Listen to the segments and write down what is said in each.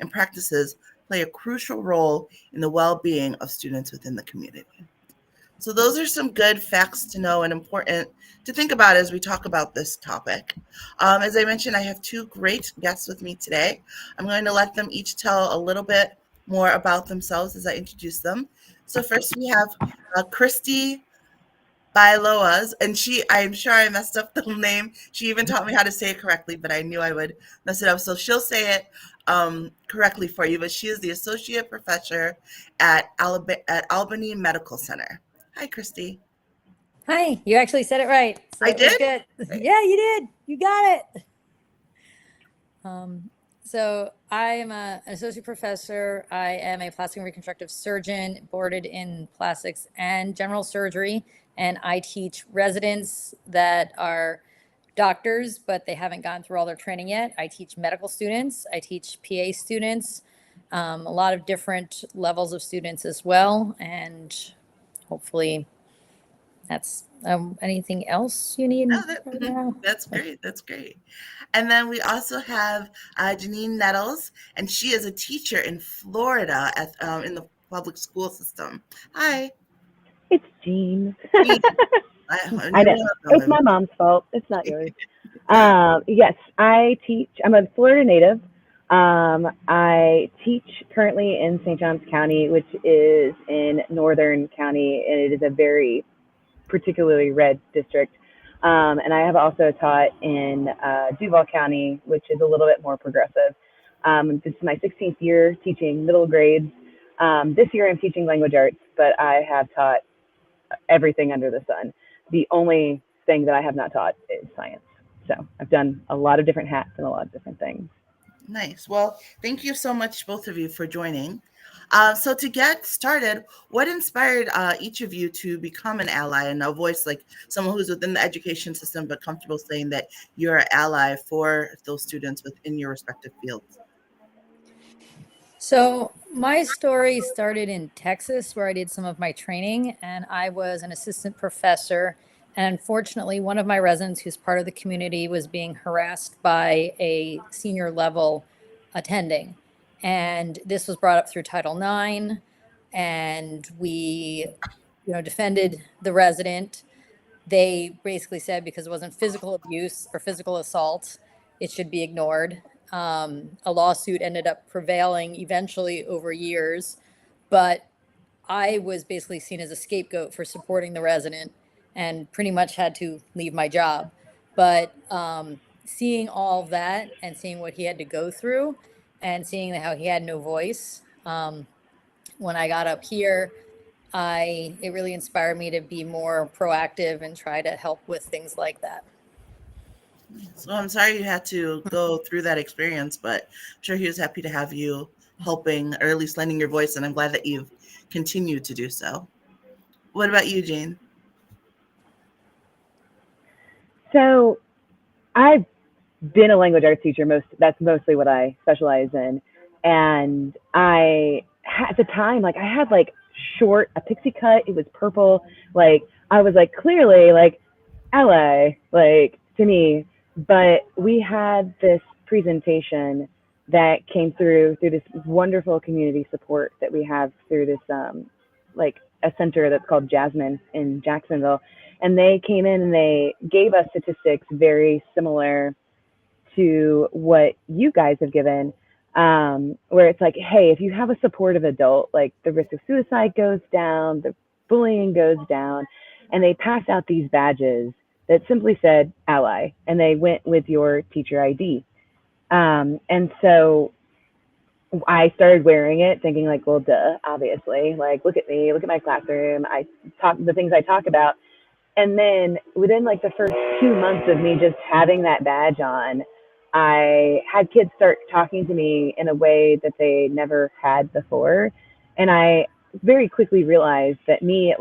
and practices play a crucial role in the well-being of students within the community. So those are some good facts to know and important to think about as we talk about this topic. As I mentioned, I have two great guests with me today. I'm going to let them each tell a little bit more about themselves as I introduce them. So first we have Christy Bailoas, and I'm sure I messed up the name. She even taught me how to say it correctly, but I knew I would mess it up. So she'll say it correctly for you, but she is the associate professor at Albany Medical Center. Hi, Christy. Hi, you actually said it right. So I it was did? good. Right. Yeah, you did. You got it. So I am an associate professor. I am a plastic and reconstructive surgeon, boarded in plastics and general surgery, and I teach residents that are doctors, but they haven't gone through all their training yet. I teach medical students. I teach PA students, a lot of different levels of students as well, and hopefully that's anything else you need No, right now? that's great. That's great. And then we also have Janine Nettles, and she is a teacher in Florida in the public school system. Hi. It's Jean. Jean. I know. It's Welcome. my mom's fault. It's not yours. Yes, I teach. I'm a Florida native. I teach currently in St. Johns County, which is in Northern County, and it is a very particularly red district. And I have also taught in Duval County, which is a little bit more progressive. This is my 16th year teaching middle grades. This year I'm teaching language arts, but I have taught everything under the sun. The only thing that I have not taught is science. So I've done a lot of different hats and a lot of different things. Nice. Well, thank you so much, both of you, for joining. So to get started, what inspired each of you to become an ally and a voice, like someone who's within the education system but comfortable saying that you're an ally for those students within your respective fields? So my story started in Texas, where I did some of my training, and I was an assistant professor. And unfortunately, one of my residents who's part of the community was being harassed by a senior level attending. And this was brought up through Title IX, and we, defended the resident. They basically said because it wasn't physical abuse or physical assault, it should be ignored. A lawsuit ended up prevailing eventually over years, but I was basically seen as a scapegoat for supporting the resident and pretty much had to leave my job. But seeing all of that and seeing what he had to go through and seeing how he had no voice, when I got up here, it really inspired me to be more proactive and try to help with things like that. So I'm sorry you had to go through that experience, but I'm sure he was happy to have you helping or at least lending your voice, and I'm glad that you've continued to do so. What about you, Jane? So I've been a language arts teacher. That's mostly what I specialize in. And at the time, I had a pixie cut. It was purple. I was clearly ally, to me. But we had this presentation that came through this wonderful community support that we have through this a center that's called Jasmine in Jacksonville. And they came in and they gave us statistics very similar to what you guys have given, where it's hey, if you have a supportive adult, the risk of suicide goes down, the bullying goes down. And they passed out these badges that simply said ally, and they went with your teacher ID. And so I started wearing it thinking well, duh, obviously, look at me, look at my classroom. I talk the things I talk about. And then within the first 2 months of me just having that badge on, I had kids start talking to me in a way that they never had before. And I very quickly realized that me at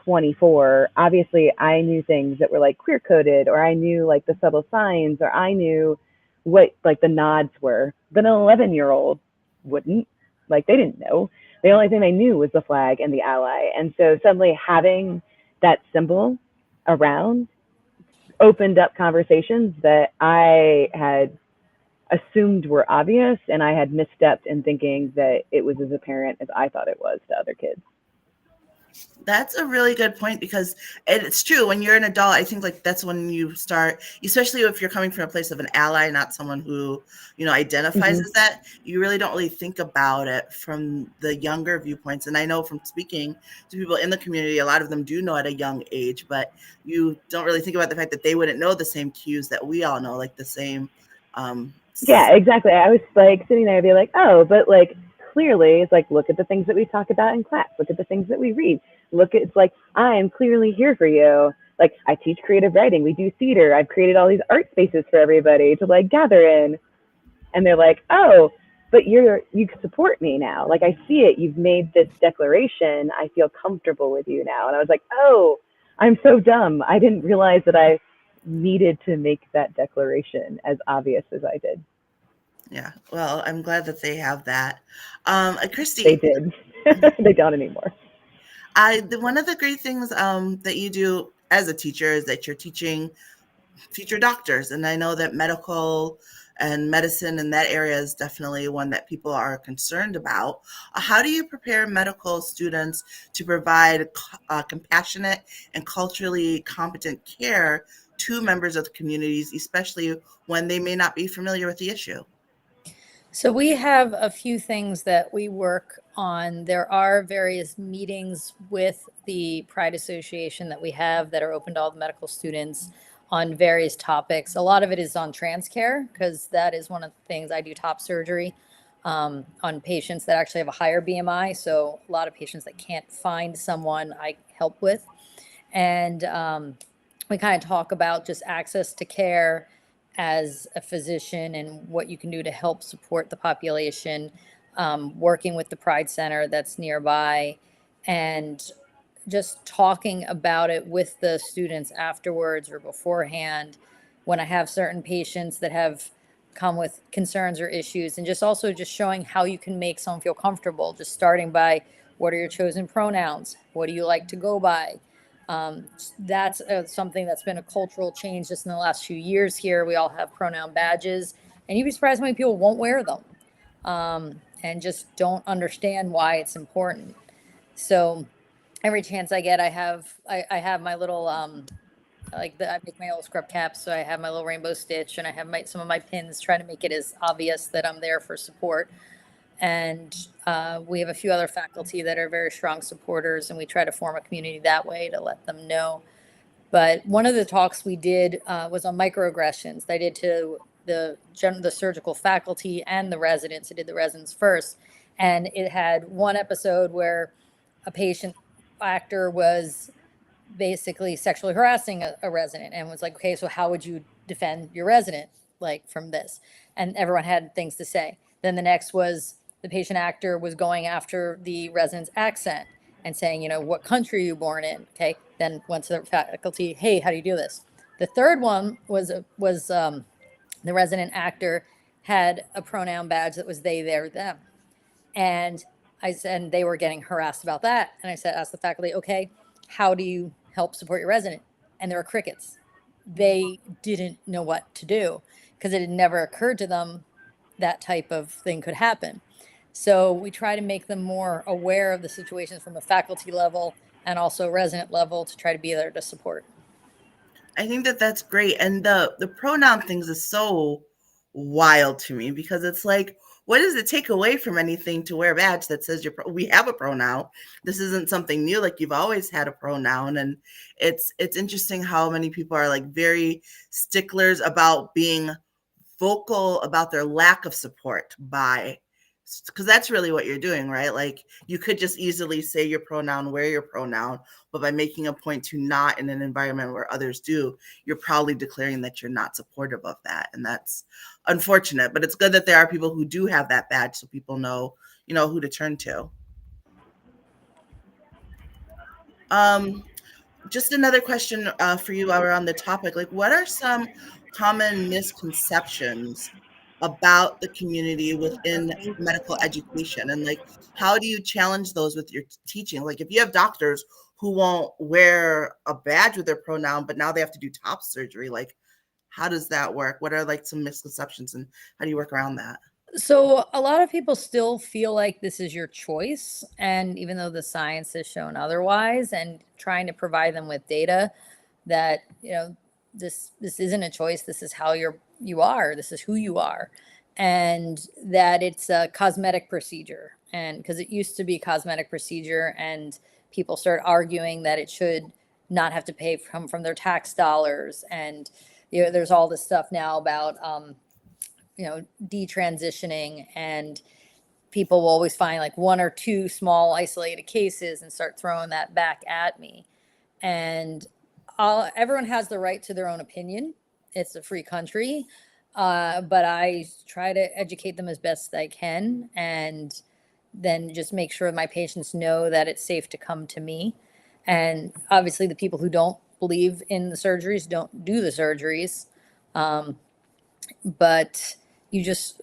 24, obviously I knew things that were queer coded, or I knew the subtle signs, or I knew what the nods were, but an 11-year-old wouldn't. They didn't know. The only thing they knew was the flag and the ally. And so suddenly having that symbol around opened up conversations that I had assumed were obvious, and I had misstepped in thinking that it was as apparent as I thought it was to other kids. That's a really good point, because it's true, when you're an adult, I think like that's when you start, especially if you're coming from a place of an ally, not someone who, identifies Mm-hmm. as that, you really don't really think about it from the younger viewpoints. And I know from speaking to people in the community, a lot of them do know at a young age, but you don't really think about the fact that they wouldn't know the same cues that we all know, like the same um Yeah, exactly. I was like sitting there and be like, oh, but like clearly it's like, look at the things that we talk about in class, look at the things that we read, look at, it's like, I am clearly here for you. Like, I teach creative writing, we do theater, I've created all these art spaces for everybody to like gather in. And they're like, oh, but you support me now. Like, I see it, you've made this declaration, I feel comfortable with you now. And I was like, oh, I'm so dumb, I didn't realize that I needed to make that declaration as obvious as I did. Yeah, well, I'm glad that they have that. They Christy, did. They don't anymore. one of the great things that you do as a teacher is that you're teaching future doctors, and I know that medical and medicine in that area is definitely one that people are concerned about. How do you prepare medical students to provide compassionate and culturally competent care to members of the communities, especially when they may not be familiar with the issue? So we have a few things that we work on. There are various meetings with the Pride Association that we have that are open to all the medical students on various topics. A lot of it is on trans care, because that is one of the things. I do top surgery on patients that actually have a higher BMI. So a lot of patients that can't find someone I help with. And we kind of talk about just access to care as a physician and what you can do to help support the population, working with the Pride Center that's nearby, and just talking about it with the students afterwards or beforehand when I have certain patients that have come with concerns or issues, and just also just showing how you can make someone feel comfortable, just starting by, what are your chosen pronouns? What do you like to go by? That's something that's been a cultural change just in the last few years here. We all have pronoun badges, and you'd be surprised how many people won't wear them, and just don't understand why it's important. So every chance I get, I have my little I make my little scrub caps, so I have my little rainbow stitch, and I have my some of my pins, trying to make it as obvious that I'm there for support. And we have a few other faculty that are very strong supporters, and we try to form a community that way to let them know. But one of the talks we did was on microaggressions. I did to the surgical faculty and the residents. I did the residents first, and it had one episode where a patient actor was basically sexually harassing a resident, and was like, okay, so how would you defend your resident, like, from this? And everyone had things to say. Then the next was, the patient actor was going after the resident's accent and saying, what country are you born in? Okay. Then went to the faculty, hey, how do you do this? The third one was the resident actor had a pronoun badge that was they, their, them. And I said, and they were getting harassed about that. And I said, ask the faculty, okay, how do you help support your resident? And there were crickets. They didn't know what to do, because it had never occurred to them that type of thing could happen. So we try to make them more aware of the situations from a faculty level and also resident level, to try to be there to support. I think that that's great. And the pronoun things is so wild to me, because it's like, what does it take away from anything to wear a badge that says we have a pronoun? This isn't something new. Like, you've always had a pronoun. And it's interesting how many people are like very sticklers about being vocal about their lack of support, by, because that's really what you're doing, right? Like, you could just easily say your pronoun, wear your pronoun, but by making a point to not in an environment where others do, you're probably declaring that you're not supportive of that. And that's unfortunate, but it's good that there are people who do have that badge, so people know, who to turn to. Um, just another question for you while we're on the topic. Like, what are some common misconceptions about the community within medical education? And like, how do you challenge those with your teaching? Like, if you have doctors who won't wear a badge with their pronoun, but now they have to do top surgery, like, How does that work? What are like some misconceptions and how do you work around that? So a lot of people still feel like this is your choice, and even though the science has shown otherwise, and trying to provide them with data that, this isn't a choice, this is how you are, this is who you are, and that it's a cosmetic procedure. And because it used to be cosmetic procedure, and people start arguing that it should not have to pay from their tax dollars, and there's all this stuff now about detransitioning, and people will always find like one or two small isolated cases and start throwing that back at me. And everyone has the right to their own opinion. It's a free country. But I try to educate them as best I can, and then just make sure my patients know that it's safe to come to me. And obviously, the people who don't believe in the surgeries don't do the surgeries. But you just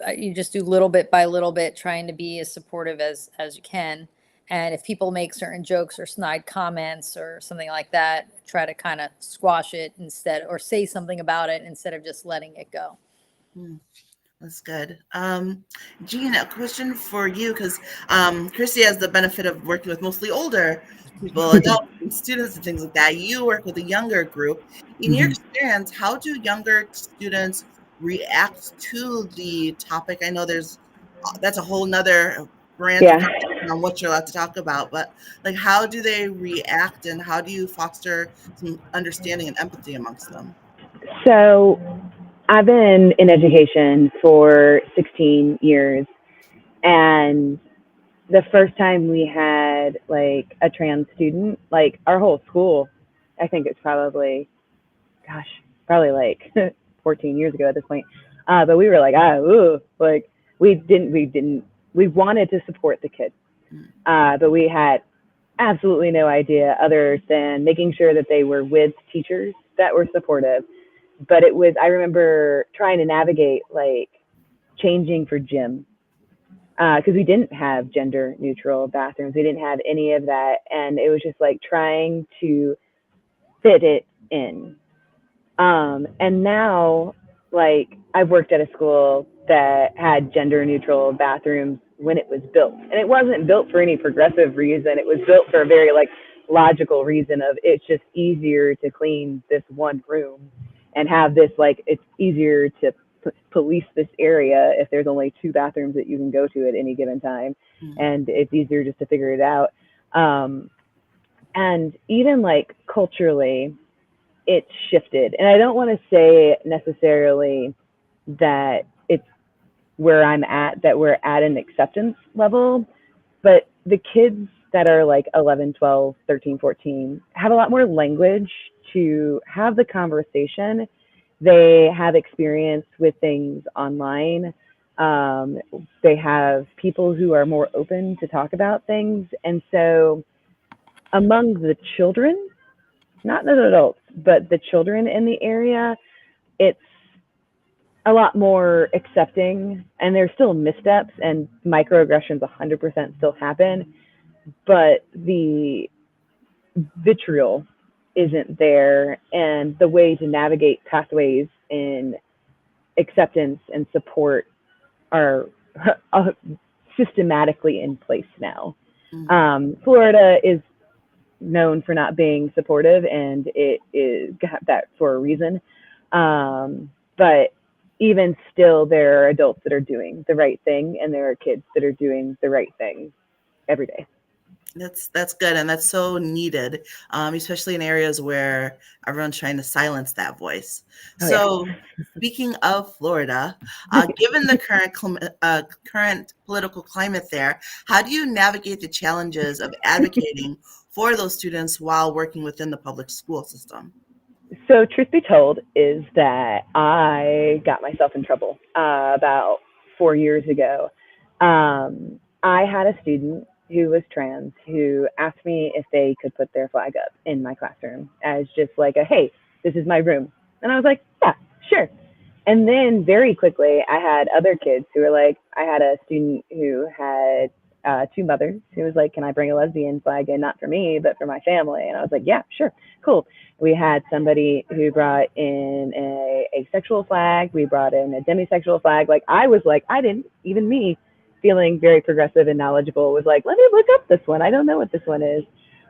do little bit by little bit, trying to be as supportive as you can. And if people make certain jokes or snide comments or something like that, try to kind of squash it instead, or say something about it instead of just letting it go. That's good. Jean, a question for you, because Christy has the benefit of working with mostly older people, adults and students and things like that. You work with a younger group. In your experience, how do younger students react to the topic? I know that's a whole nother branch of Yeah. conversation on what you're allowed to talk about, but like, how do they react, and how do you foster some understanding and empathy amongst them? So I've been in education for 16 years, and the first time we had like a trans student, like our whole school, I think it's probably like 14 years ago at this point. But we were like, ooh, like we wanted to support the kids, but we had absolutely no idea other than making sure that they were with teachers that were supportive. But I remember trying to navigate like changing for gym, because we didn't have gender neutral bathrooms. We didn't have any of that. And it was just like trying to fit it in. And now, like, I've worked at a school that had gender neutral bathrooms when it was built. And it wasn't built for any progressive reason. It was built for a very, like, logical reason of it's just easier to clean this one room and have this, like, it's easier to police this area if there's only two bathrooms that you can go to at any given time. And it's easier just to figure it out. And even, like, culturally, it's shifted. And I don't want to say necessarily that it's where I'm at, that we're at an acceptance level, but the kids that are like 11, 12, 13, 14 have a lot more language to have the conversation. They have experience with things online. They have people who are more open to talk about things. And so among the children, not the adults, but the children in the area, it's a lot more accepting. And there's still missteps and microaggressions 100% still happen, but the vitriol isn't there. And the way to navigate pathways in acceptance and support are systematically in place now. Florida is known for not being supportive, and it is got that for a reason. But even still, there are adults that are doing the right thing, and there are kids that are doing the right thing every day. That's good, and that's so needed, especially in areas where everyone's trying to silence that voice. So, speaking of Florida, given the current political climate there, how do you navigate the challenges of advocating for those students while working within the public school system? So, truth be told, is that I got myself in trouble about 4 years ago. I had a student who was trans who asked me if they could put their flag up in my classroom as just like a, hey, this is my room. And I was like, yeah, sure. And then very quickly, I had other kids who were like, I had a student who had two mothers who was like, can I bring a lesbian flag in, not for me, but for my family? And I was like, yeah, sure, cool. We had somebody who brought in a asexual flag. We brought in a demisexual flag. Like, I was like, I didn't, even me, feeling very progressive and knowledgeable, was like, let me look up this one. I don't know what this one is.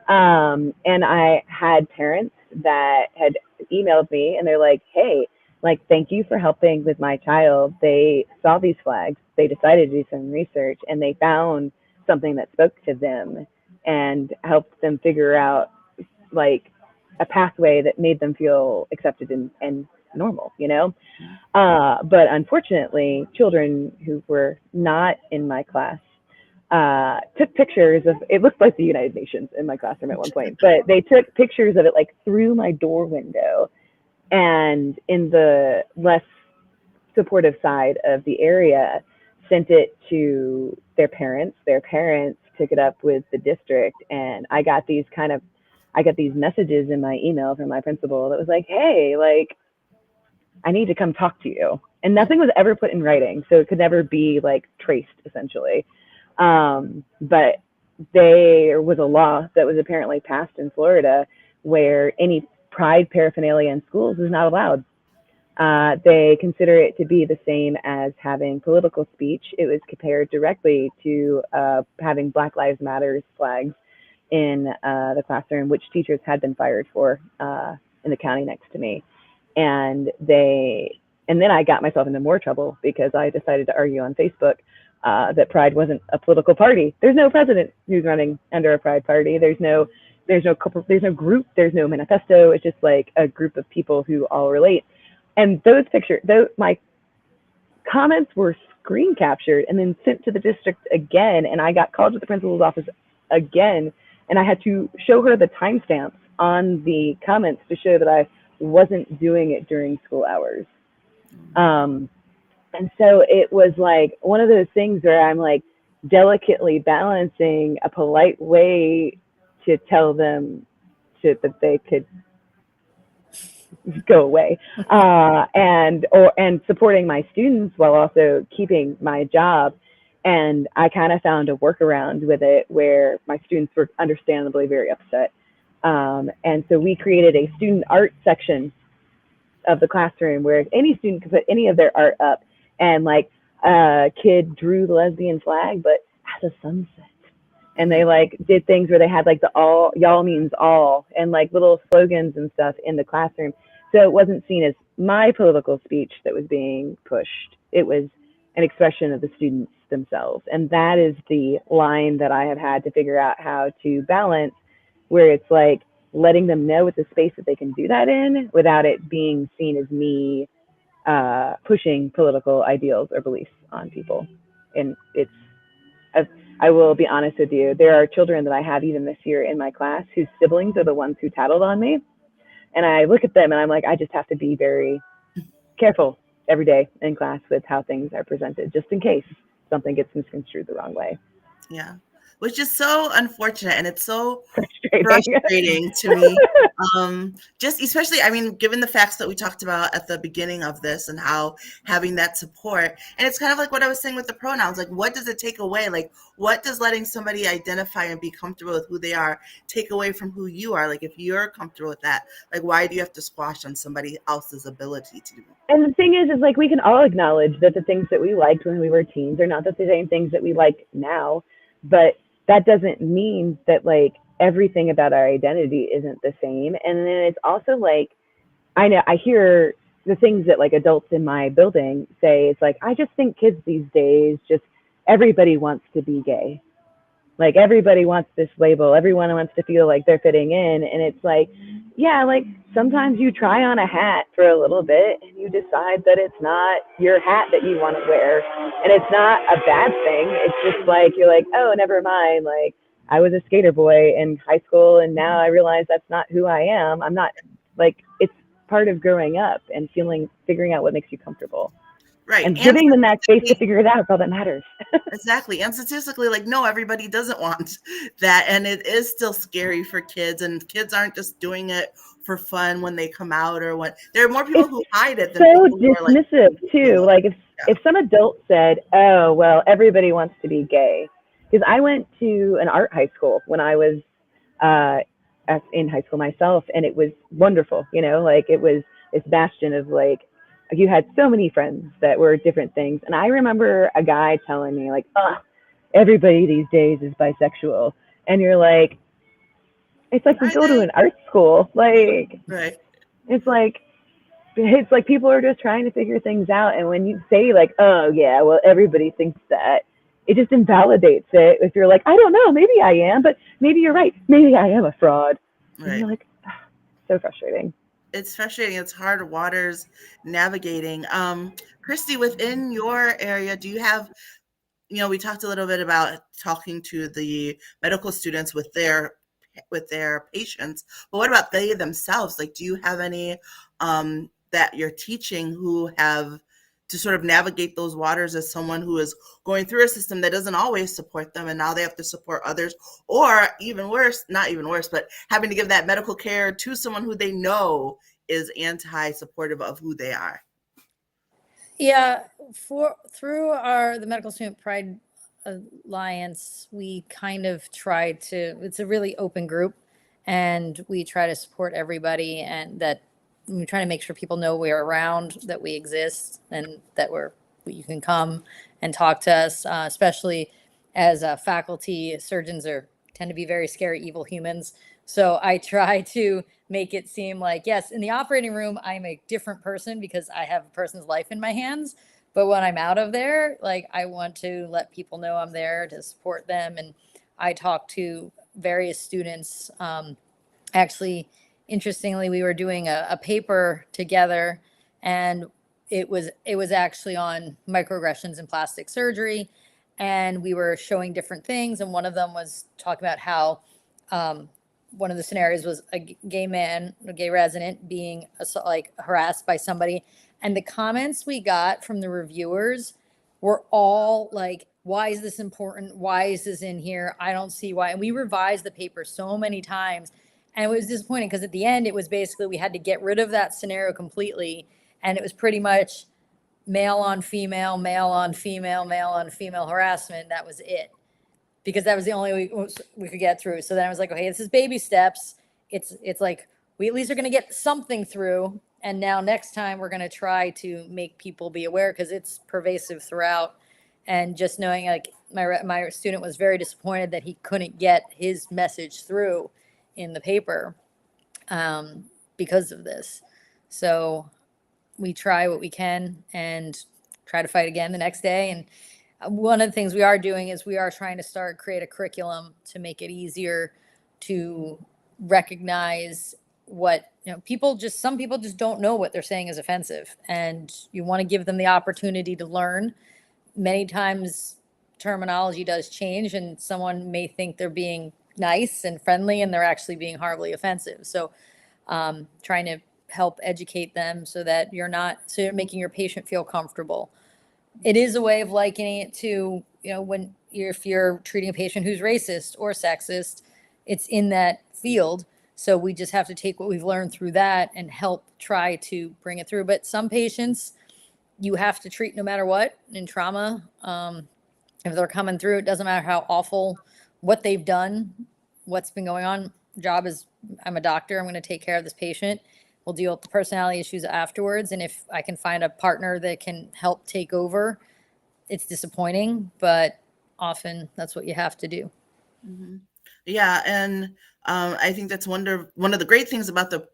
And I had parents that had emailed me and they're like, hey, like, thank you for helping with my child. They saw these flags, they decided to do some research, and they found something that spoke to them and helped them figure out like a pathway that made them feel accepted and normal, you know? But unfortunately, children who were not in my class took pictures of, it looked like the United Nations in my classroom at one point, but they took pictures of it like through my door window, and in the less supportive side of the area sent it to their parents. Their parents took it up with the district, and I got these messages in my email from my principal that was like, hey, like, I need to come talk to you. And nothing was ever put in writing, so it could never be like traced, essentially. But there was a law that was apparently passed in Florida where any pride paraphernalia in schools is not allowed. They consider it to be the same as having political speech. It was compared directly to having Black Lives Matter flags in the classroom, which teachers had been fired for in the county next to me. And then I got myself into more trouble because I decided to argue on Facebook that Pride wasn't a political party. There's no president who's running under a Pride party. There's no group, there's no manifesto. It's just like a group of people who all relate. And my comments were screen captured and then sent to the district again. And I got called to the principal's office again. And I had to show her the timestamps on the comments to show that I wasn't doing it during school hours. And so it was like one of those things where I'm like delicately balancing a polite way to tell them that they could go away, and supporting my students while also keeping my job. And I kind of found a workaround with it where my students were understandably very upset. And so we created a student art section of the classroom where any student could put any of their art up, and like a kid drew the lesbian flag, but as a sunset. And they like did things where they had like the all, y'all means all, and like little slogans and stuff in the classroom. So it wasn't seen as my political speech that was being pushed. It was an expression of the students themselves. And that is the line that I have had to figure out how to balance, where it's like letting them know it's a space that they can do that in without it being seen as me pushing political ideals or beliefs on people. And I will be honest with you, there are children that I have even this year in my class whose siblings are the ones who tattled on me. And I look at them and I'm like, I just have to be very careful every day in class with how things are presented, just in case something gets misconstrued the wrong way. Yeah, which is so unfortunate, and it's so Frustrating. frustrating to me. Just especially, I mean, given the facts that we talked about at the beginning of this and how having that support, and it's kind of like what I was saying with the pronouns, like what does it take away? Like what does letting somebody identify and be comfortable with who they are take away from who you are? Like if you're comfortable with that, like why do you have to squash on somebody else's ability to do it? And the thing is like we can all acknowledge that the things that we liked when we were teens are not the same things that we like now, but that doesn't mean that like everything about our identity isn't the same. And then it's also like, I hear the things that like adults in my building say. It's like, I just think kids these days, just everybody wants to be gay. Like everybody wants this label. Everyone wants to feel like they're fitting in. And it's like, yeah, like sometimes you try on a hat for a little bit and you decide that it's not your hat that you want to wear. And it's not a bad thing. It's just like, you're like, oh, never mind. Like I was a skater boy in high school and now I realize that's not who I am. I'm not, like, it's part of growing up and figuring out what makes you comfortable. Right. And giving them that space to figure it out is all that matters. Exactly. And statistically, like, no, everybody doesn't want that. And it is still scary for kids. And kids aren't just doing it for fun when they come out or what. There are more people who hide it than so people who are dismissive, like, too. Like if some adult said, oh, well, everybody wants to be gay. because I went to an art high school when I was uh, in high school myself, and it was wonderful. Like it was this bastion of like you had so many friends that were different things. And I remember a guy telling me like, "Oh, everybody these days is bisexual," and you're like, it's like we Are go to they? an art school, like Right. it's like it's like people are just trying to figure things out. And when you say like, oh yeah, well everybody thinks that, it just invalidates it. If you're like, I don't know, maybe I am, but maybe you're right, maybe I am a fraud. And Right. you're like, so frustrating. It's frustrating. It's hard waters navigating. Christy, within your area, do you have, we talked a little bit about talking to the medical students with their patients, but what about they themselves? Like, do you have any that you're teaching who have to sort of navigate those waters as someone who is going through a system that doesn't always support them, and now they have to support others, or even worse, not even worse, but having to give that medical care to someone who they know is anti-supportive of who they are? Yeah, through the Medical Student Pride Alliance, we kind of try to. It's a really open group, and we try to support everybody, and that we try to make sure people know we're around, that we exist, and that you can come and talk to us. Especially as faculty, surgeons tend to be very scary, evil humans. So I try to make it seem like, yes, in the operating room, I'm a different person because I have a person's life in my hands. But when I'm out of there, like I want to let people know I'm there to support them. And I talk to various students. Actually, interestingly, we were doing a paper together, and it was actually on microaggressions in plastic surgery, and we were showing different things. And one of them was talking about how one of the scenarios was a gay man, a gay resident being like harassed by somebody. And the comments we got from the reviewers were all like, why is this important? Why is this in here? I don't see why. And we revised the paper so many times. And it was disappointing because at the end, it was basically we had to get rid of that scenario completely. And it was pretty much male on female, male on female, male on female harassment. That was it, because that was the only way we could get through. So then I was like, okay, this is baby steps. It's like we at least are going to get something through. And now next time we're going to try to make people be aware, because it's pervasive throughout. And just knowing, like my student was very disappointed that he couldn't get his message through in the paper because of this. So we try what we can and try to fight again the next day. And one of the things we are doing is we are trying to create a curriculum to make it easier to recognize what, some people just don't know what they're saying is offensive, and you want to give them the opportunity to learn. Many times terminology does change, and someone may think they're being nice and friendly and they're actually being horribly offensive. So trying to help educate them so that you're making your patient feel comfortable. It is a way of likening it to, if you're treating a patient who's racist or sexist, it's in that field. So we just have to take what we've learned through that and help try to bring it through. But some patients you have to treat no matter what in trauma. If they're coming through, it doesn't matter how awful, what they've done, what's been going on. Job is, I'm a doctor, I'm going to take care of this patient. We'll deal with the personality issues afterwards. And if I can find a partner that can help take over, it's disappointing, but often that's what you have to do. Mm-hmm. Yeah, and I think that's one of the great things about the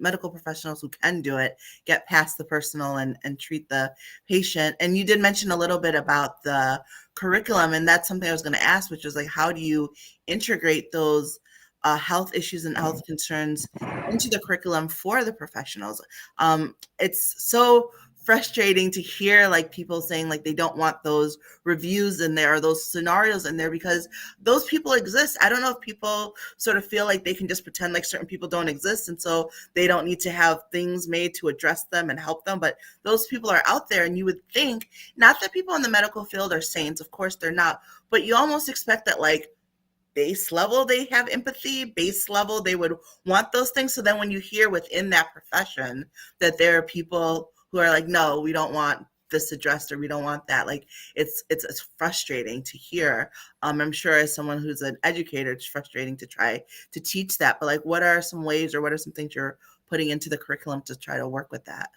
medical professionals who can do it, get past the personal and treat the patient. And you did mention a little bit about the curriculum, and that's something I was going to ask, which was like, how do you integrate those health issues and health concerns into the curriculum for the professionals? It's so frustrating to hear like people saying like they don't want those reviews in there or those scenarios in there because those people exist. I don't know if people sort of feel like they can just pretend like certain people don't exist, and so they don't need to have things made to address them and help them. But those people are out there, and you would think, not that people in the medical field are saints, of course they're not, but you almost expect that like base level they have empathy, base level they would want those things. So then when you hear within that profession that there are people who are like, no, we don't want this addressed, or we don't want that. Like it's frustrating to hear. I'm sure as someone who's an educator, it's frustrating to try to teach that. But like, what are some ways, or what are some things you're putting into the curriculum to try to work with that?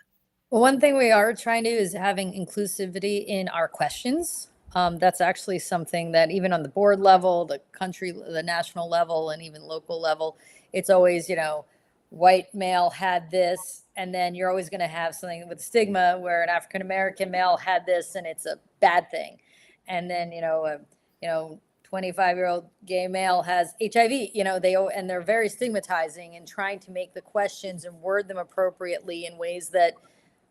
Well, one thing we are trying to do is having inclusivity in our questions. That's actually something that even on the board level, the country, the national level, and even local level, it's always, white male had this, and then you're always going to have something with stigma where an African American male had this, and it's a bad thing. And then, 25-year-old gay male has HIV, and they're very stigmatizing, and trying to make the questions and word them appropriately in ways that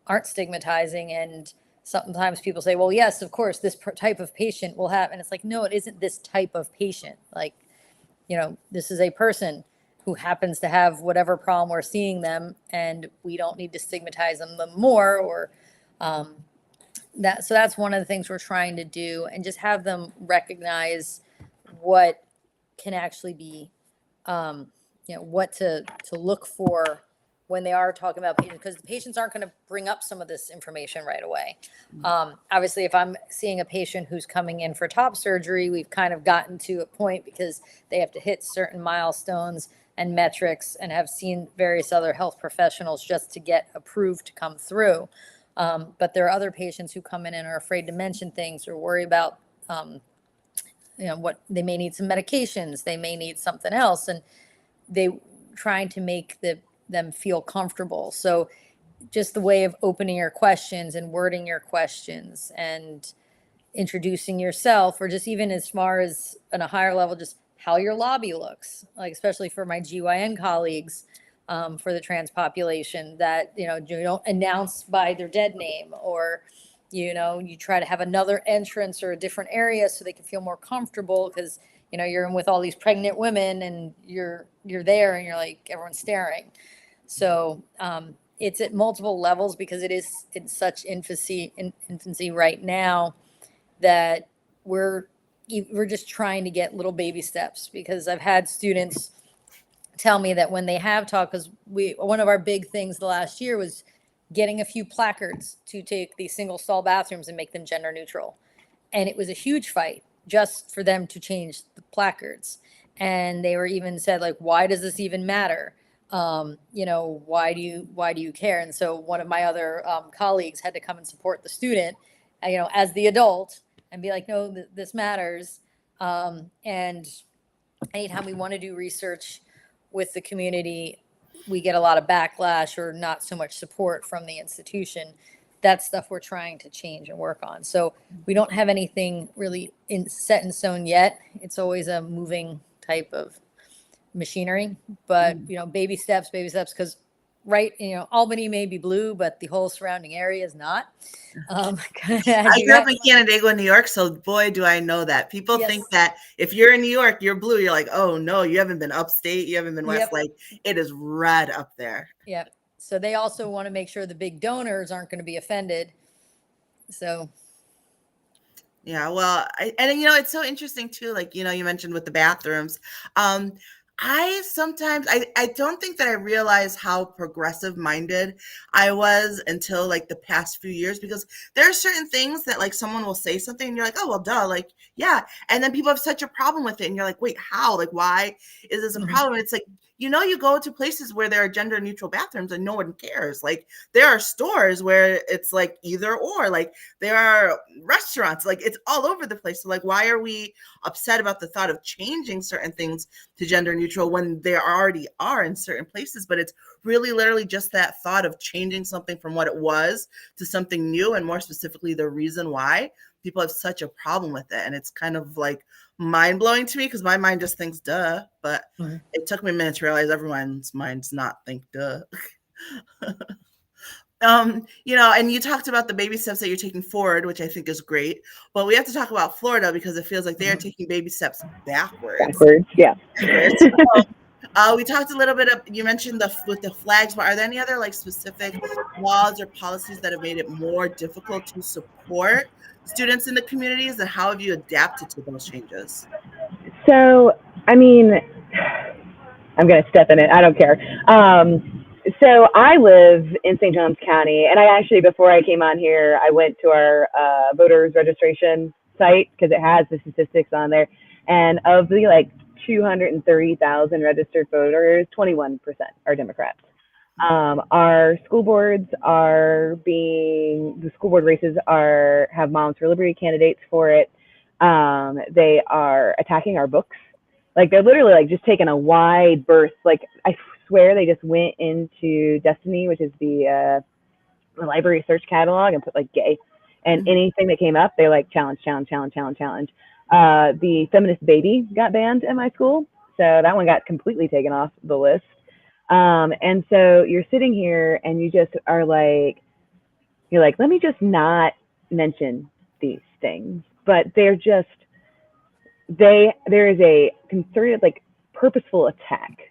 aren't stigmatizing. And sometimes people say, well, yes, of course, this type of patient will have, and it's like, no, it isn't this type of patient. Like, this is a person who happens to have whatever problem we're seeing them, and we don't need to stigmatize them more, or that. So that's one of the things we're trying to do, and just have them recognize what can actually be, what to look for when they are talking about patients, because the patients aren't going to bring up some of this information right away. Obviously, if I'm seeing a patient who's coming in for top surgery, we've kind of gotten to a point because they have to hit certain milestones and metrics, and have seen various other health professionals just to get approved to come through. But there are other patients who come in and are afraid to mention things, or worry about, what they may need, some medications, they may need something else, and they trying to make them feel comfortable. So just the way of opening your questions and wording your questions and introducing yourself, or just even as far as on a higher level, just how your lobby looks, like especially for my GYN colleagues, for the trans population, that you don't announce by their dead name, or you try to have another entrance or a different area so they can feel more comfortable, because you're in with all these pregnant women, and you're there, and you're like, everyone's staring. So it's at multiple levels, because it is in such infancy right now, that we're just trying to get little baby steps. Because I've had students tell me that when they have talk, because one of our big things the last year was getting a few placards to take these single stall bathrooms and make them gender neutral. And it was a huge fight just for them to change the placards. And they were even said, like, why does this even matter? Why do you care? And so one of my other colleagues had to come and support the student, as the adult, and be like, no, this matters. And anytime we want to do research with the community, we get a lot of backlash or not so much support from the institution. That's stuff we're trying to change and work on. So we don't have anything really set in stone yet. It's always a moving type of machinery, but baby steps, because Albany may be blue, but the whole surrounding area is not. I grew up in Canandaigua, New York, so boy, do I know that. People think that if you're in New York, you're blue. You're like, oh no, you haven't been upstate, you haven't been west. Like, it is red up there. Yep. So they also want to make sure the big donors aren't going to be offended. So. Yeah, well, it's so interesting too. Like, you mentioned with the bathrooms. I don't think that I realized how progressive minded I was until like the past few years, because there are certain things that like someone will say something and you're like, oh, well, duh, like, yeah. And then people have such a problem with it. And you're like, wait, how? Like, why is this a problem? And it's like, you go to places where there are gender neutral bathrooms and no one cares. Like, there are stores where it's like either or, like there are restaurants, like it's all over the place. So like, why are we upset about the thought of changing certain things to gender neutral when there already are in certain places? But it's really literally just that thought of changing something from what it was to something new, and more specifically, the reason why people have such a problem with it. And it's kind of like mind-blowing to me, because my mind just thinks duh, but it took me a minute to realize everyone's minds not think duh. And you talked about the baby steps that you're taking forward, which I think is great, but we have to talk about Florida, because it feels like they are taking baby steps backwards. Yeah. We talked a little bit you mentioned with the flags, but are there any other like specific laws or policies that have made it more difficult to support students in the communities, and how have you adapted to those changes? So, I mean, I'm going to step in it. I don't care. So I live in St. Johns County, and I actually, before I came on here, I went to our voters registration site because it has the statistics on there. And of the like 230,000 registered voters, 21% are Democrats. Our school boards the school board races have Moms for Liberty candidates for it. They are attacking our books. Like they're literally like just taking a wide berth. Like I swear they just went into Destiny, which is the library search catalog, and put like gay, and anything that came up, they like challenge. The feminist baby got banned at my school, so that one got completely taken off the list. And so you're sitting here and you just are like, you're like, let me just not mention these things, but there is a concerted, like purposeful attack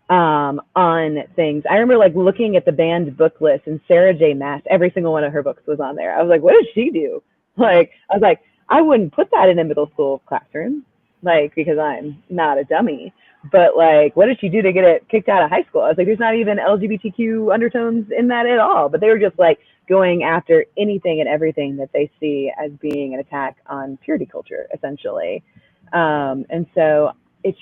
on things. I remember like looking at the banned book list, and Sarah J. Maas, every single one of her books was on there. I was like, what did she do? Like, I was like, I wouldn't put that in a middle school classroom, like, because I'm not a dummy. But like, what did she do to get it kicked out of high school? I was like, there's not even LGBTQ undertones in that at all. But they were just like going after anything and everything that they see as being an attack on purity culture, essentially. And so it's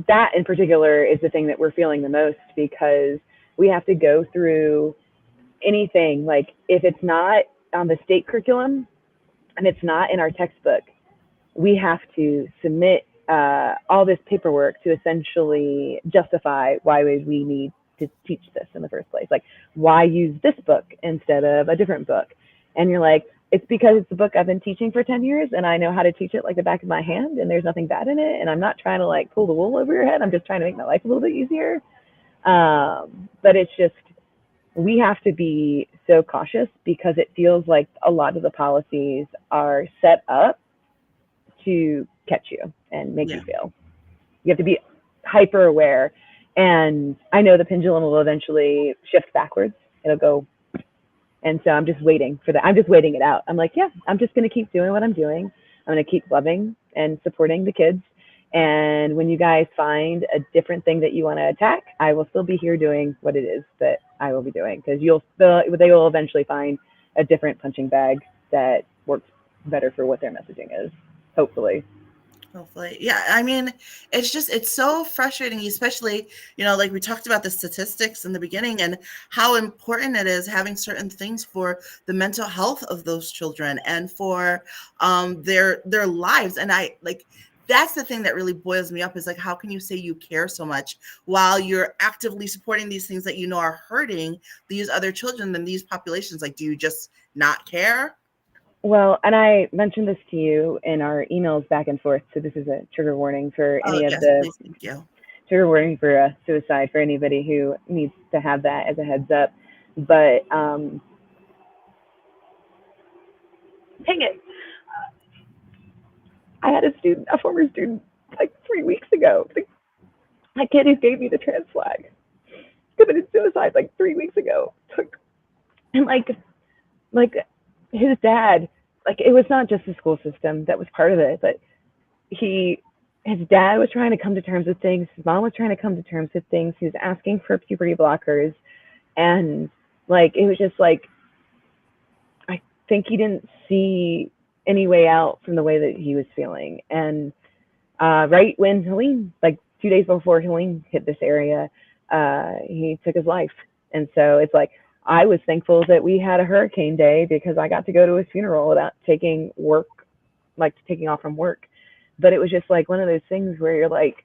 that in particular is the thing that we're feeling the most, because we have to go through anything, like if it's not on the state curriculum and it's not in our textbook, we have to submit all this paperwork to essentially justify why we need to teach this in the first place. Like, why use this book instead of a different book? And you're like, it's because it's the book I've been teaching for 10 years and I know how to teach it like the back of my hand, and there's nothing bad in it. And I'm not trying to like pull the wool over your head. I'm just trying to make my life a little bit easier. But it's just, we have to be so cautious because it feels like a lot of the policies are set up to catch you and make you feel. You have to be hyper aware. And I know the pendulum will eventually shift backwards. It'll go. And so I'm just waiting for that. I'm just waiting it out. I'm like, yeah, I'm just going to keep doing what I'm doing. I'm going to keep loving and supporting the kids. And when you guys find a different thing that you want to attack, I will still be here doing what it is that I will be doing, because they will eventually find a different punching bag that works better for what their messaging is. Hopefully. Yeah. I mean, it's so frustrating, especially, like we talked about the statistics in the beginning and how important it is having certain things for the mental health of those children and for their lives. And that's the thing that really boils me up, is like, how can you say you care so much while you're actively supporting these things that are hurting these other children and these populations? Like, do you just not care? Well, and I mentioned this to you in our emails back and forth, so this is a trigger warning for any of the please, thank you. Trigger warning for suicide for anybody who needs to have that as a heads up. But dang it, I had a former student, like 3 weeks ago. That kid who gave me the trans flag committed suicide like 3 weeks ago. And like his dad, like, it was not just the school system that was part of it, but his dad was trying to come to terms with things. His mom was trying to come to terms with things. He was asking for puberty blockers. And like, it was just like, I think he didn't see any way out from the way that he was feeling. And right when Helene, like 2 days before Helene hit this area, he took his life. And so it's like, I was thankful that we had a hurricane day, because I got to go to his funeral without taking off from work. But it was just like one of those things where you're like,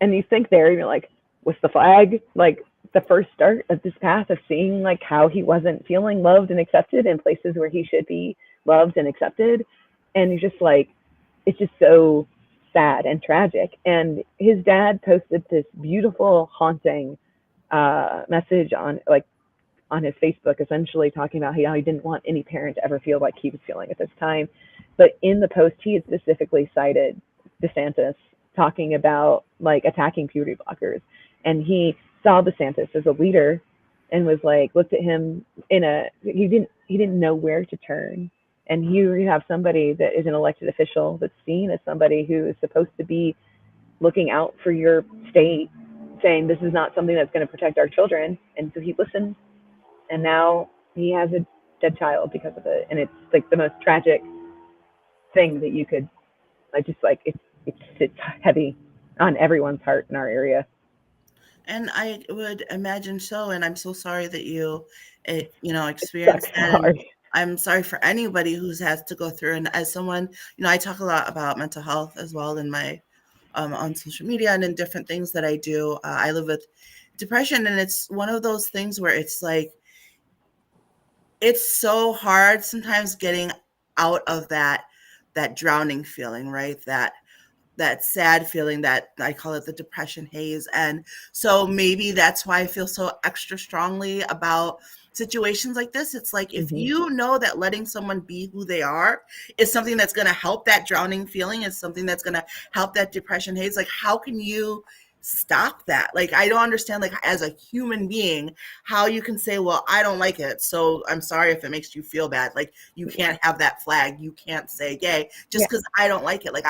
and you think there, and you're like, was the flag like the first start of this path of seeing like how he wasn't feeling loved and accepted in places where he should be loved and accepted? And you're just like, it's just so sad and tragic. And his dad posted this beautiful, haunting message on his Facebook, essentially talking about how he didn't want any parent to ever feel like he was feeling at this time. But in the post, he had specifically cited DeSantis talking about like attacking puberty blockers. And he saw DeSantis as a leader and was like, looked at him he didn't know where to turn. And here you have somebody that is an elected official that's seen as somebody who is supposed to be looking out for your state, saying this is not something that's going to protect our children. And so he listened, and now he has a dead child because of it. And it's like the most tragic thing that you could, I just like, it sits heavy on everyone's heart in our area. And I would imagine so. And I'm so sorry that you It sucks experienced so that. And hard. I'm sorry for anybody who's has to go through. And as someone, I talk a lot about mental health as well in my on social media and in different things that I do. I live with depression, and it's one of those things where it's like it's so hard sometimes getting out of that drowning feeling, right? That sad feeling, that I call it the depression haze. And so maybe that's why I feel so extra strongly about situations like this. It's like if Mm-hmm. you know that letting someone be who they are is something that's going to help that drowning feeling, is something that's going to help that depression haze, like how can you stop that? Like I don't understand, like as a human being, how you can say, well, I don't like it, so I'm sorry if it makes you feel bad. Like you can't have that flag, you can't say gay just Yeah. because I don't like it. Like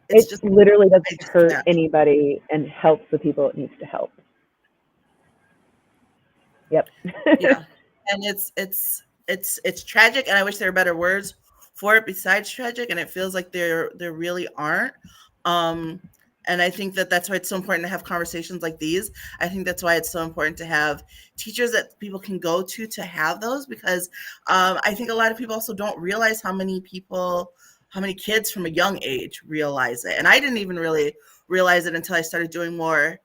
it's It just, literally I doesn't just hurt can't. anybody and helps the people it needs to help. Yep. Yeah. And it's tragic, and I wish there were better words for it besides tragic, and it feels like there really aren't. Um, and I think that that's why it's so important to have conversations like these. I think that's why it's so important to have teachers that people can go to have those, because I think a lot of people also don't realize how many kids from a young age realize it. And I didn't even really realize it until I started doing more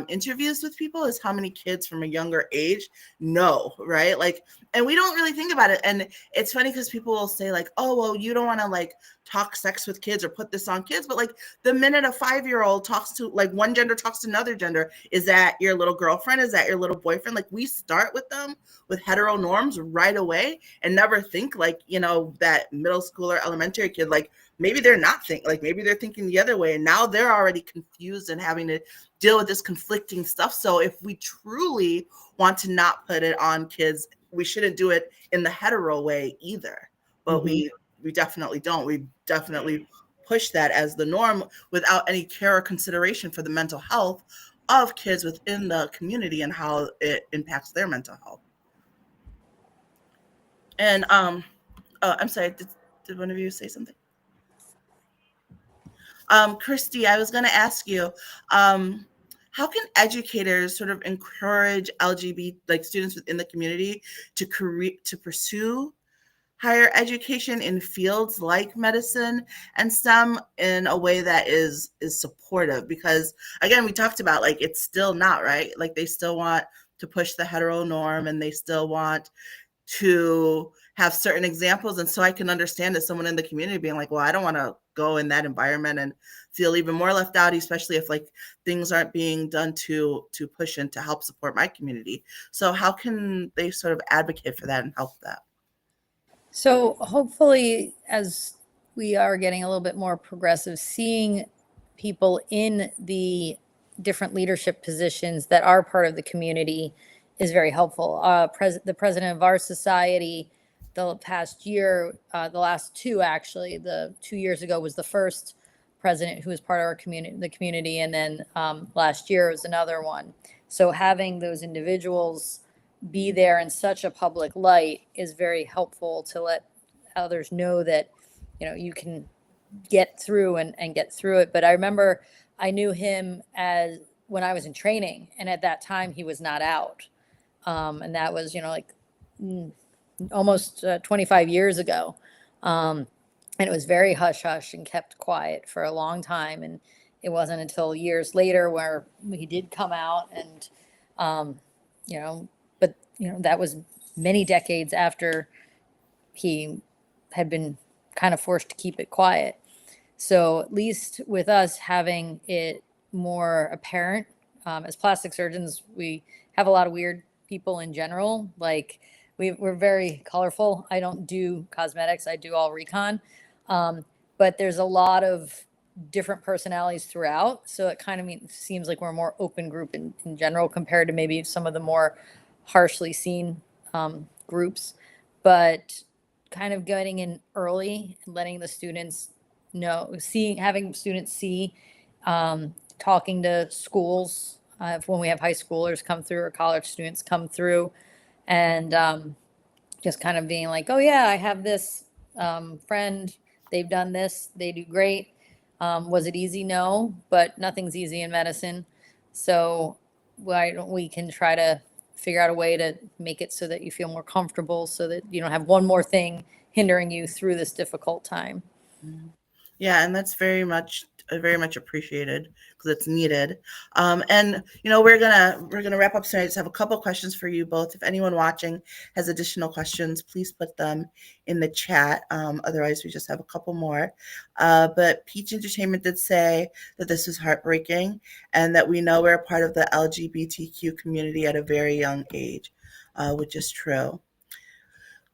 interviews with people, is how many kids from a younger age know, right? Like, and we don't really think about it. And it's funny because people will say like, oh, well, you don't want to like talk sex with kids or put this on kids. But like the minute a 5-year-old talks to, like, one gender talks to another gender, is that your little girlfriend? Is that your little boyfriend? Like we start with them with hetero norms right away and never think like, that middle school or elementary kid, like maybe they're not thinking, like maybe they're thinking the other way. And now they're already confused and having to deal with this conflicting stuff. So if we truly want to not put it on kids, we shouldn't do it in the hetero way either. But Mm-hmm. we definitely don't. We definitely push that as the norm without any care or consideration for the mental health of kids within the community and how it impacts their mental health. And oh, I'm sorry, did one of you say something? Christy, I was going to ask you, um, how can educators sort of encourage LGBT, like students within the community, to pursue higher education in fields like medicine and STEM in a way that is supportive? Because again, we talked about like it's still not right. Like they still want to push the hetero norm, and they still want to have certain examples. And so I can understand as someone in the community being like, well, I don't want to go in that environment and feel even more left out, especially if like things aren't being done to push and to help support my community. So how can they sort of advocate for that and help that? So hopefully, as we are getting a little bit more progressive, seeing people in the different leadership positions that are part of the community is very helpful. The president of our society, the past year, the last two actually, the 2 years ago was the first president who was part of our community, the community, and then last year was another one. So having those individuals be there in such a public light is very helpful to let others know that you can get through and get through it. But I remember I knew him as when I was in training, and at that time he was not out, and that was like almost 25 years ago. And it was very hush hush and kept quiet for a long time. And it wasn't until years later where he did come out, and um, you know, but that was many decades after he had been kind of forced to keep it quiet. So at least with us having it more apparent, as plastic surgeons, we have a lot of weird people in general. Like we're very colorful. I don't do cosmetics. I do all recon. But there's a lot of different personalities throughout. So it kind of seems like we're a more open group in general compared to maybe some of the more harshly seen groups. But kind of getting in early and letting the students know, having students see talking to schools when we have high schoolers come through or college students come through, and just kind of being like, oh, yeah, I have this friend. They've done this. They do great. Was it easy? No, but nothing's easy in medicine. So why don't we can try to figure out a way to make it so that you feel more comfortable so that you don't have one more thing hindering you through this difficult time. Yeah, and that's very much appreciated because it's needed. And we're gonna wrap up tonight. I just have a couple questions for you both. If anyone watching has additional questions, please put them in the chat. Otherwise, we just have a couple more. But Peach Entertainment did say that this was heartbreaking, and that we know we're a part of the LGBTQ community at a very young age, which is true.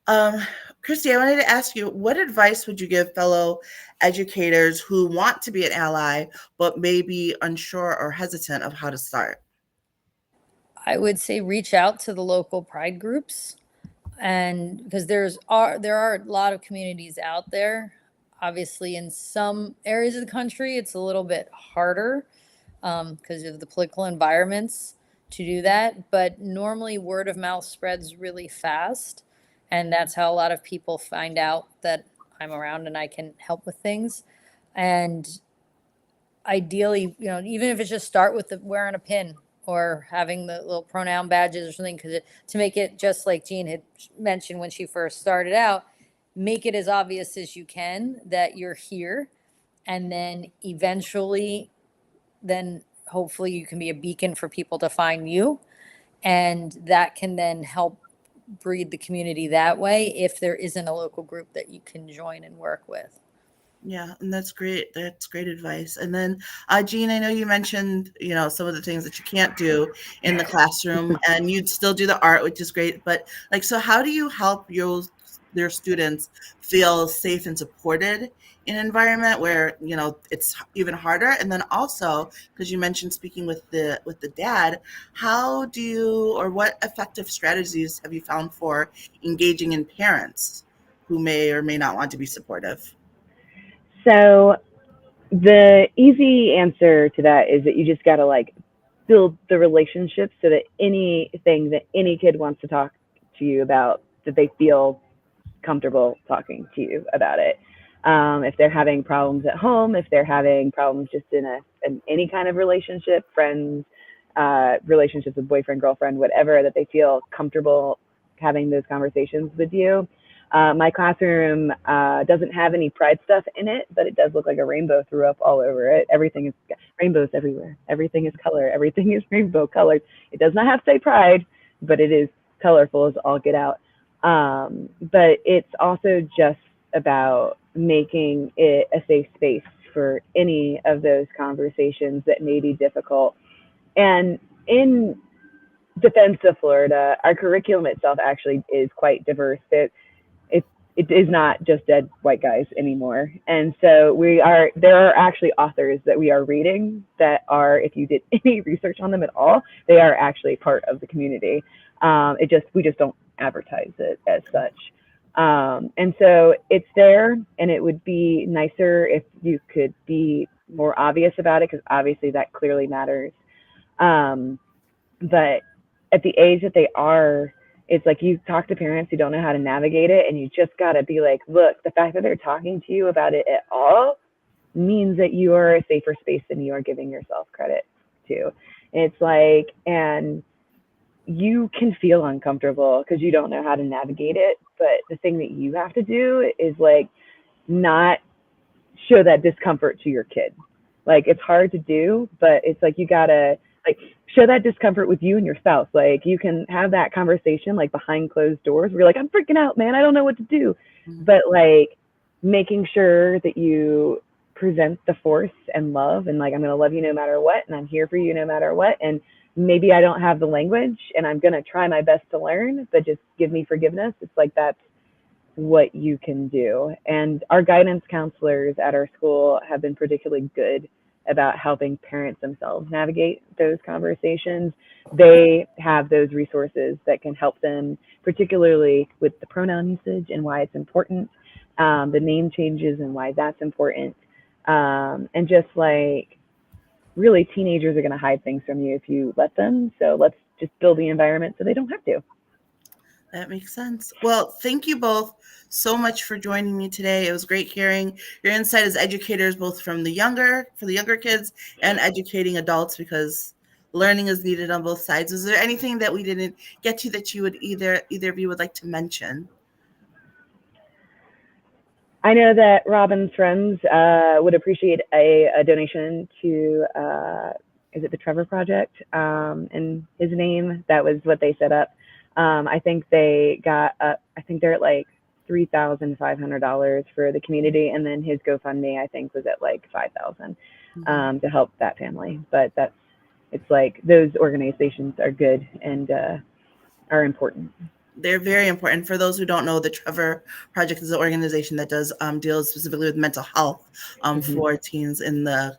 Um, Christy, I wanted to ask you, what advice would you give fellow educators who want to be an ally but may be unsure or hesitant of how to start? I would say reach out to the local pride groups, and because there are a lot of communities out there. Obviously, in some areas of the country, it's a little bit harder because of the political environments to do that. But normally, word of mouth spreads really fast, and that's how a lot of people find out that I'm around and I can help with things. And ideally, even if it's just start with wearing a pin or having the little pronoun badges or something, because to make it just like Jean had mentioned when she first started out, make it as obvious as you can that you're here, and then eventually, then hopefully you can be a beacon for people to find you, and that can then help breed the community that way if there isn't a local group that you can join and work with. Yeah, and that's great. That's great advice. And then, Jean, I know you mentioned, some of the things that you can't do in the classroom, and you'd still do the art, which is great. But so how do you help their students feel safe and supported in an environment where it's even harder? And then also, because you mentioned speaking with the dad, how do you or what effective strategies have you found for engaging in parents who may or may not want to be supportive? So the easy answer to that is that you just got to like build the relationship so that anything that any kid wants to talk to you about, that they feel comfortable talking to you about it. If they're having problems at home, if they're having problems just in any kind of relationship, friends, relationships with boyfriend, girlfriend, whatever, that they feel comfortable having those conversations with you. My classroom doesn't have any pride stuff in it, but it does look like a rainbow threw up all over it. Everything is rainbows everywhere. Everything is color. Everything is rainbow colored. It does not have to say pride, but it is colorful as all get out. But it's also just about making it a safe space for any of those conversations that may be difficult. And in defense of Florida, our curriculum itself actually is quite diverse. It is not just dead white guys anymore. And so there are actually authors that we are reading that are, if you did any research on them at all, they are actually part of the community. We just don't advertise it as such. And so it's there, and it would be nicer if you could be more obvious about it, because obviously that clearly matters. But at the age that they are, it's like you talk to parents who don't know how to navigate it, and you just got to be like, look, the fact that they're talking to you about it at all means that you are a safer space than you are giving yourself credit to. It's like, and you can feel uncomfortable because you don't know how to navigate it. But the thing that you have to do is like not show that discomfort to your kid. Like, it's hard to do, but it's like you gotta like show that discomfort with you and your spouse. Like, you can have that conversation like behind closed doors where you're like, I'm freaking out, man, I don't know what to do. But like making sure that you present the force and love, and like, I'm gonna love you no matter what, and I'm here for you no matter what. And maybe I don't have the language, and I'm gonna try my best to learn, but just give me forgiveness. It's like that's what you can do. And our guidance counselors at our school have been particularly good about helping parents themselves navigate those conversations. They have those resources that can help them, particularly with the pronoun usage and why it's important, the name changes and why that's important, and just like really teenagers are going to hide things from you if you let them. So let's just build the environment so they don't have to. That makes sense. Well, thank you both so much for joining me today. It was great hearing your insight as educators, both for the younger kids and educating adults, because learning is needed on both sides. Is there anything that we didn't get to that you would either of you would like to mention? I know that Robin's friends would appreciate a donation to, is it the Trevor Project? In his name, that was what they set up. I think they got, I think they're at like $3,500 for the community, and then his GoFundMe, I think, was at like 5,000 to help that family. But it's like those organizations are good and are important. They're very important. For those who don't know, the Trevor Project is an organization that does deals specifically with mental health for teens in the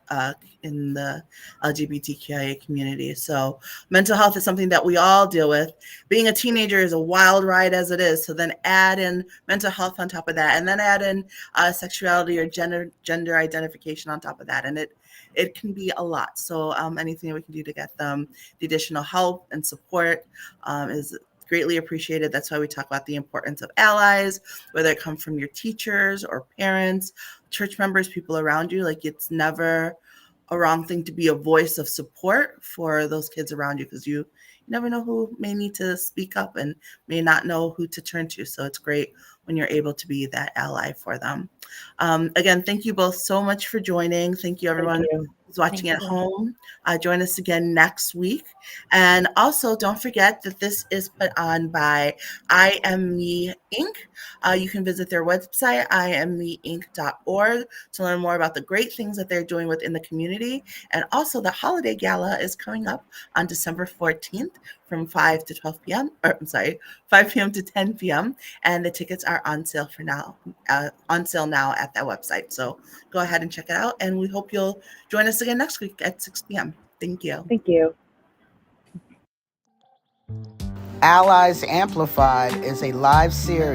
LGBTQIA community. So mental health is something that we all deal with. Being a teenager is a wild ride as it is. So then add in mental health on top of that, and then add in sexuality or gender identification on top of that, and it can be a lot. So anything we can do to get them the additional help and support is greatly appreciated. That's why we talk about the importance of allies, whether it comes from your teachers or parents, church members, people around you. Like, it's never a wrong thing to be a voice of support for those kids around you, because you never know who may need to speak up and may not know who to turn to. So it's great when you're able to be that ally for them. Again, thank you both so much for joining. Thank you, everyone who's watching at home. Join us again next week. And also, don't forget that this is put on by I Am Me Inc. You can visit their website, iammeinc.org, to learn more about the great things that they're doing within the community. And also, the holiday gala is coming up on December 14th from 5 to 12 p.m. Or I'm sorry, 5 p.m. to 10 p.m. And the tickets are on sale for now, on sale now at that website. So go ahead and check it out. And we hope you'll join us again next week at 6 p.m. Thank you. Thank you. Allies Amplified is a live series